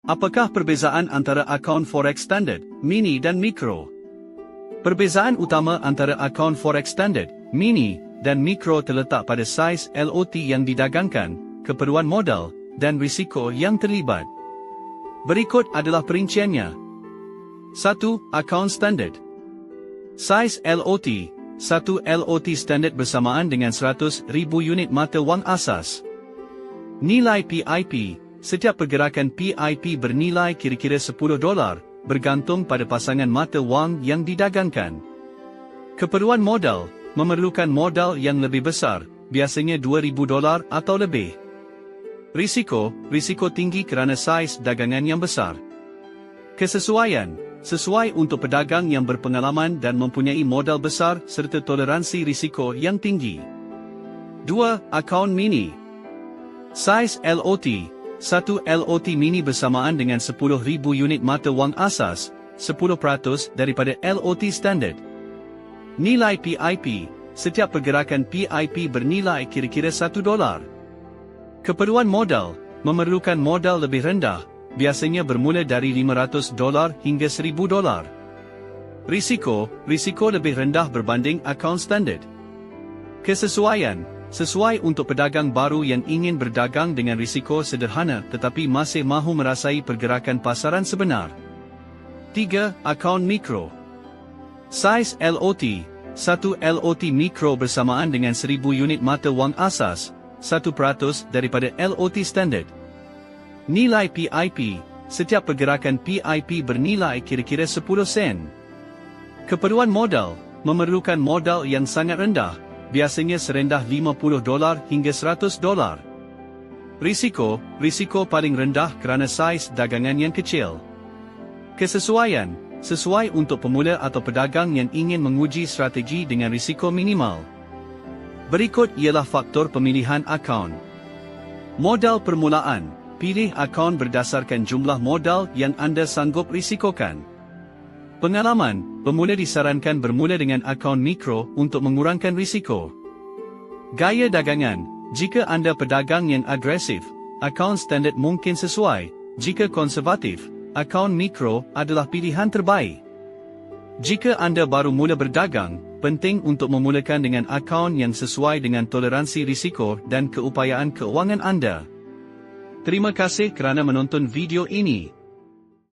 Apakah perbezaan antara akaun Forex Standard, Mini dan Mikro? Perbezaan utama antara akaun Forex Standard, Mini, dan Mikro terletak pada saiz lot yang didagangkan, keperluan modal, dan risiko yang terlibat. Berikut adalah perinciannya. 1. Akaun Standard. Saiz lot. 1 lot standard bersamaan dengan 100,000 unit mata wang asas. Nilai PIP. Setiap pergerakan PIP bernilai kira-kira $10, bergantung pada pasangan mata wang yang didagangkan. Keperluan modal. Memerlukan modal yang lebih besar, biasanya $2,000 atau lebih. Risiko tinggi kerana saiz dagangan yang besar. Kesesuaian. Sesuai untuk pedagang yang berpengalaman dan mempunyai modal besar serta toleransi risiko yang tinggi. 2. Akaun Mini. Saiz lot. 1 lot mini bersamaan dengan 10,000 unit mata wang asas, 10% daripada lot standard. Nilai PIP. Setiap pergerakan PIP bernilai kira-kira $1. Keperluan modal. Memerlukan modal lebih rendah, biasanya bermula dari $500 hingga $1,000. Risiko lebih rendah berbanding akaun standard. Kesesuaian. Sesuai untuk pedagang baru yang ingin berdagang dengan risiko sederhana tetapi masih mahu merasai pergerakan pasaran sebenar. 3. Akaun Mikro. Saiz lot. 1 lot Mikro bersamaan dengan 1,000 unit mata wang asas, 1% daripada lot standard. Nilai PIP. Setiap pergerakan PIP bernilai kira-kira 10 sen. Keperluan modal. Memerlukan modal yang sangat rendah, biasanya serendah $50 hingga $100. Risiko paling rendah kerana saiz dagangan yang kecil. Kesesuaian. Sesuai untuk pemula atau pedagang yang ingin menguji strategi dengan risiko minimal. Berikut ialah faktor pemilihan akaun. Modal permulaan. Pilih akaun berdasarkan jumlah modal yang anda sanggup risikokan. Pengalaman. Pemula disarankan bermula dengan akaun mikro untuk mengurangkan risiko. Gaya dagangan. Jika anda pedagang yang agresif, akaun standard mungkin sesuai. Jika konservatif, akaun mikro adalah pilihan terbaik. Jika anda baru mula berdagang, penting untuk memulakan dengan akaun yang sesuai dengan toleransi risiko dan keupayaan keuangan anda. Terima kasih kerana menonton video ini.